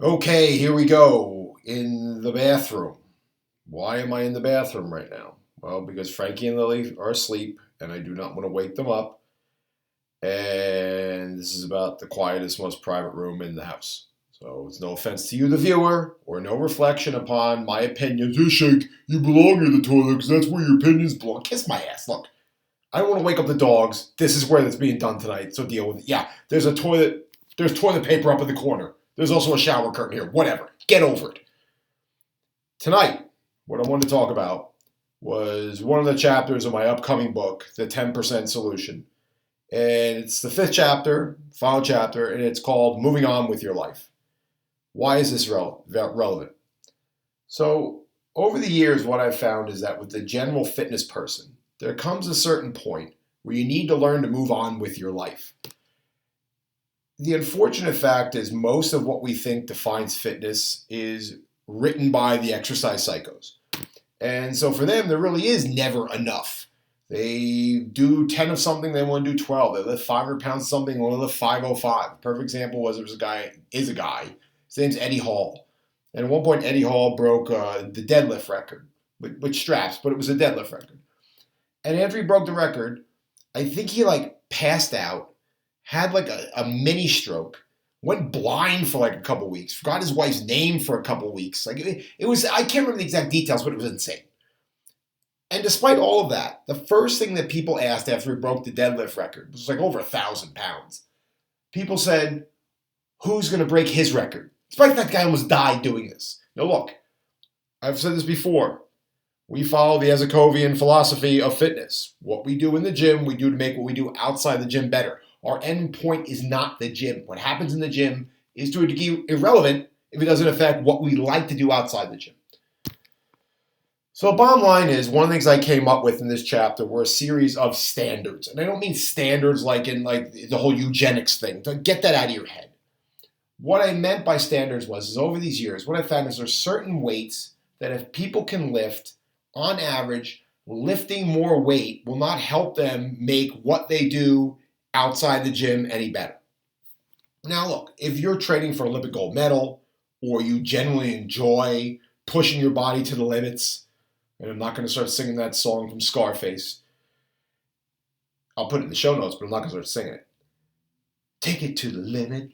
Okay, here we go. In the bathroom. Why am I in the bathroom right now? Well, because Frankie and Lily are asleep and I do not want to wake them up. And this is about the quietest, most private room in the house. So it's no offense to you, the viewer, or no reflection upon my opinions. Hey, Shank, you belong in the toilet because that's where your opinions belong. Kiss my ass. Look, I don't want to wake up the dogs. This is where that's being done tonight, so deal with it. Yeah, there's a toilet. There's toilet paper up in the corner. There's also a shower curtain here. Whatever. Get over it. Tonight, what I wanted to talk about was one of the chapters of my upcoming book, The 10% Solution. And it's the fifth chapter, final chapter, and it's called Moving On with Your Life. Why is this relevant? So, over the years, what I've found is that with the general fitness person, there comes a certain point where you need to learn to move on with your life. The unfortunate fact is most of what we think defines fitness is written by the exercise psychos. And so for them, there really is never enough. They do 10 of something, they want to do 12. They lift 500 pounds of something, they want to lift 505. A perfect example was there was a guy. His name's Eddie Hall. And at one point, Eddie Hall broke the deadlift record with straps, but it was a deadlift record. And after he broke the record, I think he passed out, had a mini stroke, went blind for a couple weeks, forgot his wife's name for a couple weeks. It was, I can't remember the exact details, but it was insane. And despite all of that, the first thing that people asked after he broke the deadlift record was over 1,000 pounds. People said, who's going to break his record? Despite that guy almost died doing this. Now look, I've said this before. We follow the Ezekovian philosophy of fitness. What we do in the gym, we do to make what we do outside the gym better. Our end point is not the gym. What happens in the gym is to a degree irrelevant if it doesn't affect what we like to do outside the gym. So the bottom line is, one of the things I came up with in this chapter were a series of standards. And I don't mean standards like in the whole eugenics thing. Get that out of your head. What I meant by standards is over these years, what I found is there's certain weights that if people can lift, on average, lifting more weight will not help them make what they do outside the gym any better. Now look, if you're training for Olympic gold medal or you genuinely enjoy pushing your body to the limits, and I'm not going to start singing that song from Scarface. I'll put it in the show notes, but I'm not going to start singing it. Take it to the limit,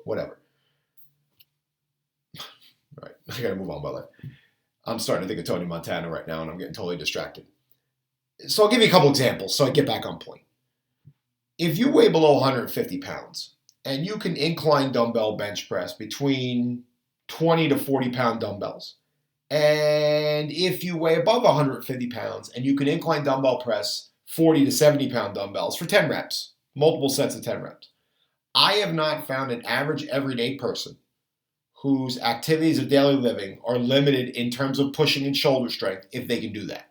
whatever. All right, I got to move on by life. I'm starting to think of Tony Montana right now, and I'm getting totally distracted. So I'll give you a couple examples so I get back on point. If you weigh below 150 pounds and you can incline dumbbell bench press between 20 to 40 pound dumbbells, and if you weigh above 150 pounds and you can incline dumbbell press 40 to 70 pound dumbbells for 10 reps, multiple sets of 10 reps, I have not found an average everyday person whose activities of daily living are limited in terms of pushing and shoulder strength if they can do that.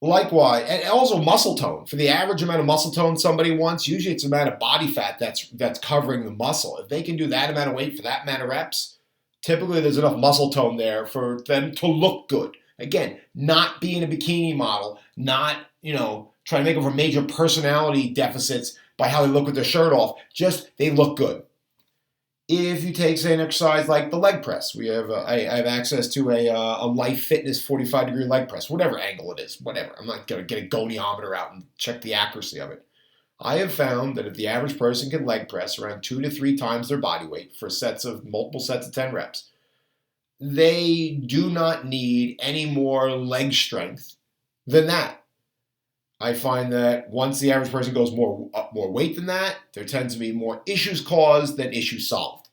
Likewise, and also muscle tone. For the average amount of muscle tone somebody wants, usually it's the amount of body fat that's covering the muscle. If they can do that amount of weight for that amount of reps, typically there's enough muscle tone there for them to look good. Again, not being a bikini model, not, trying to make over major personality deficits by how they look with their shirt off. Just they look good. If you take, say, an exercise like the leg press, I have access to a Life Fitness 45-degree leg press, whatever angle it is, whatever. I'm not going to get a goniometer out and check the accuracy of it. I have found that if the average person can leg press around 2 to 3 times their body weight for multiple sets of 10 reps, they do not need any more leg strength than that. I find that once the average person goes more weight than that, there tends to be more issues caused than issues solved.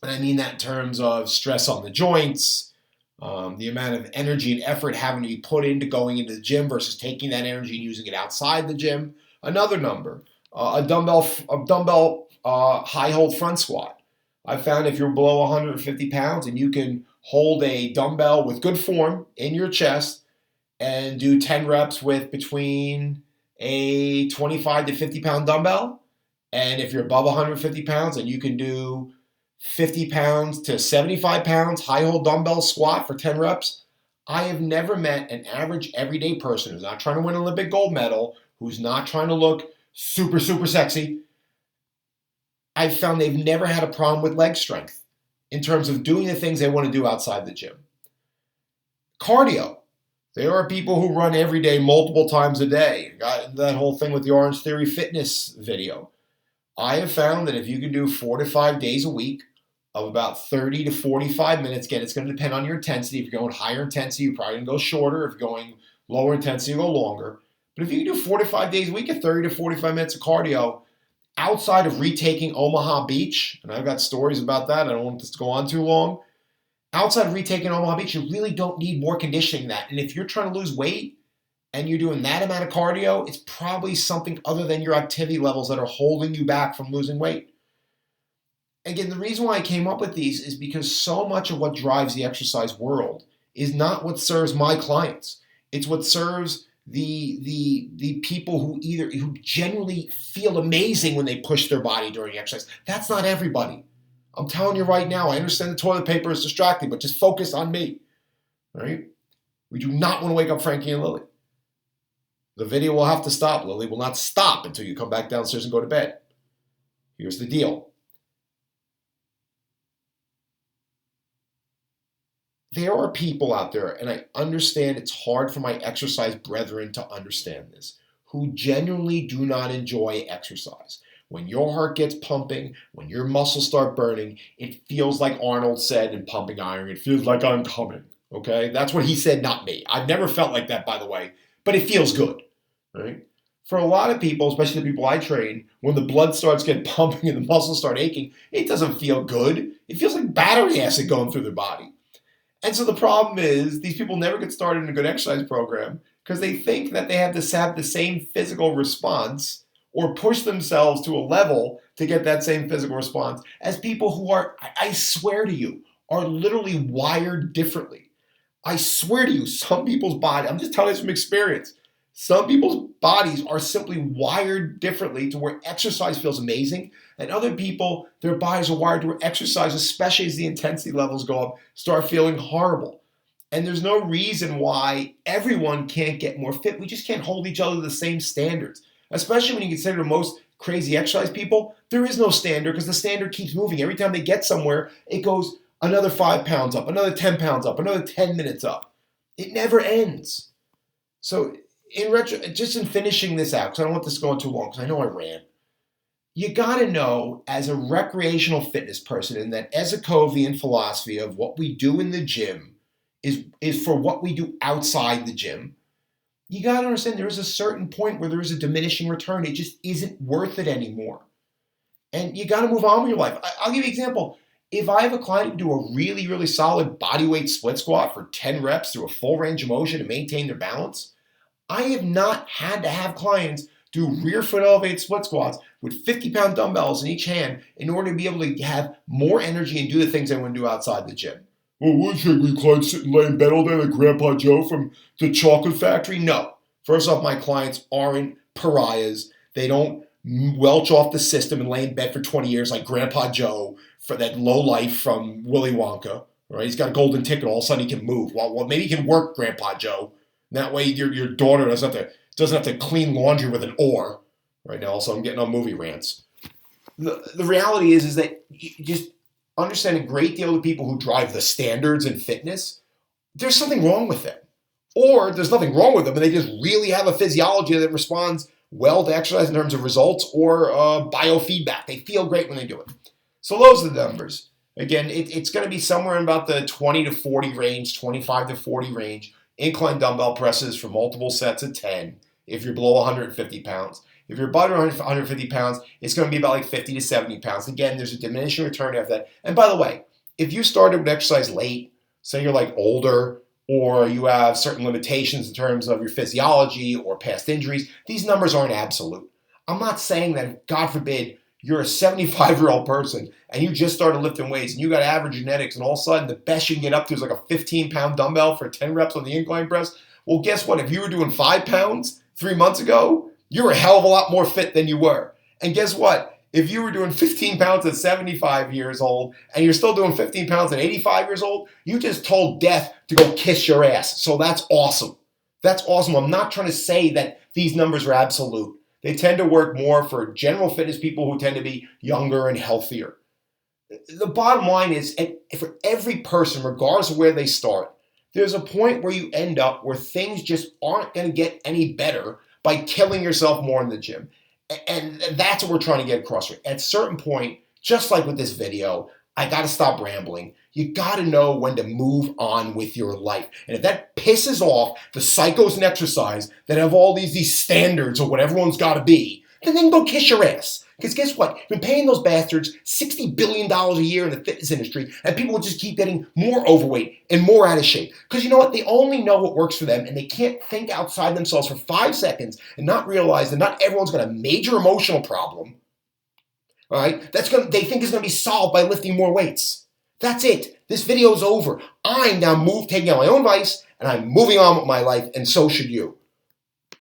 And I mean that in terms of stress on the joints, the amount of energy and effort having to be put into going into the gym versus taking that energy and using it outside the gym. Another number, a dumbbell high hold front squat. I found if you're below 150 pounds and you can hold a dumbbell with good form in your chest and do 10 reps with between a 25 to 50 pound dumbbell. And if you're above 150 pounds and you can do 50 pounds to 75 pounds high hold dumbbell squat for 10 reps, I have never met an average everyday person who's not trying to win an Olympic gold medal, who's not trying to look super, super sexy, I've found they've never had a problem with leg strength in terms of doing the things they want to do outside the gym. Cardio. There are people who run every day, multiple times a day. Got that whole thing with the Orange Theory fitness video. I have found that if you can do 4 to 5 days a week of about 30 to 45 minutes, again, it's going to depend on your intensity. If you're going higher intensity, you're probably going to go shorter. If you're going lower intensity, you go longer. But if you can do 4 to 5 days a week at 30 to 45 minutes of cardio, outside of retaking Omaha Beach, and I've got stories about that, I don't want this to go on too long. Outside of retaking Omaha Beach, you really don't need more conditioning than that. And if you're trying to lose weight and you're doing that amount of cardio, it's probably something other than your activity levels that are holding you back from losing weight. Again, the reason why I came up with these is because so much of what drives the exercise world is not what serves my clients. It's what serves the people who genuinely feel amazing when they push their body during exercise. That's not everybody. I'm telling you right now, I understand the toilet paper is distracting, but just focus on me, right? We do not want to wake up Frankie and Lily. The video will have to stop. Lily will not stop until you come back downstairs and go to bed. Here's the deal. There are people out there, and I understand it's hard for my exercise brethren to understand this, who genuinely do not enjoy exercise. When your heart gets pumping, when your muscles start burning, it feels like Arnold said in Pumping Iron, it feels like I'm coming, okay? That's what he said, not me. I've never felt like that, by the way, but it feels good, right? For a lot of people, especially the people I train, when the blood starts getting pumping and the muscles start aching, it doesn't feel good. It feels like battery acid going through their body. And so the problem is these people never get started in a good exercise program because they think that they have to have the same physical response or push themselves to a level to get that same physical response as people who are, I swear to you, are literally wired differently. I swear to you, some people's body, I'm just telling you from experience, some people's bodies are simply wired differently to where exercise feels amazing, and other people, their bodies are wired to where exercise, especially as the intensity levels go up, start feeling horrible. And there's no reason why everyone can't get more fit. We just can't hold each other to the same standards. Especially when you consider most crazy exercise people, there is no standard because the standard keeps moving. Every time they get somewhere, it goes another 5 pounds up, another 10 pounds up, another 10 minutes up. It never ends. So just in finishing this out, because I don't want this going too long, because I know I ran, you got to know as a recreational fitness person, and that Ezekovian philosophy of what we do in the gym is for what we do outside the gym. You got to understand there is a certain point where there is a diminishing return. It just isn't worth it anymore. And you got to move on with your life. I'll give you an example. If I have a client who do a really, really solid bodyweight split squat for 10 reps through a full range of motion to maintain their balance, I have not had to have clients do rear foot elevated split squats with 50-pound dumbbells in each hand in order to be able to have more energy and do the things they want to do outside the gym. Well, what should we clients sit and lay in bed all day like Grandpa Joe from the chocolate factory? No. First off, my clients aren't pariahs. They don't welch off the system and lay in bed for 20 years like Grandpa Joe for that low life from Willy Wonka. Right? He's got a golden ticket. All of a sudden he can move. Well, maybe he can work, Grandpa Joe. And that way your daughter doesn't have to clean laundry with an oar. Right now, also I'm getting on movie rants. The reality is that you just understand a great deal of people who drive the standards in fitness, there's something wrong with them. Or there's nothing wrong with them and they just really have a physiology that responds well to exercise in terms of results or biofeedback. They feel great when they do it. So those are the numbers. Again, it's going to be somewhere in about the 20 to 40 range, 25 to 40 range. Incline dumbbell presses for multiple sets of 10 if you're below 150 pounds. If you're above 150 pounds, it's going to be about like 50 to 70 pounds. Again, there's a diminishing return after that. And by the way, if you started with exercise late, say you're like older, or you have certain limitations in terms of your physiology or past injuries, these numbers aren't absolute. I'm not saying that, God forbid, you're a 75-year-old person and you just started lifting weights and you got average genetics and all of a sudden the best you can get up to is like a 15-pound dumbbell for 10 reps on the incline press. Well, guess what? If you were doing 5 pounds 3 months ago, you're a hell of a lot more fit than you were. And guess what? If you were doing 15 pounds at 75 years old and you're still doing 15 pounds at 85 years old, you just told death to go kiss your ass. So that's awesome. That's awesome. I'm not trying to say that these numbers are absolute. They tend to work more for general fitness people who tend to be younger and healthier. The bottom line is, for every person, regardless of where they start, there's a point where you end up where things just aren't going to get any better by killing yourself more in the gym. And that's what we're trying to get across here. At a certain point, just like with this video, I got to stop rambling. You got to know when to move on with your life. And if that pisses off the psychos in exercise that have all these standards of what everyone's got to be, then go kiss your ass. Because guess what? You've been paying those bastards $60 billion a year in the fitness industry, and people will just keep getting more overweight and more out of shape. Because you know what? They only know what works for them, and they can't think outside themselves for 5 seconds and not realize that not everyone's got a major emotional problem. All right? They think is going to be solved by lifting more weights. That's it. This video is over. I'm now taking out my own advice, and I'm moving on with my life, and so should you.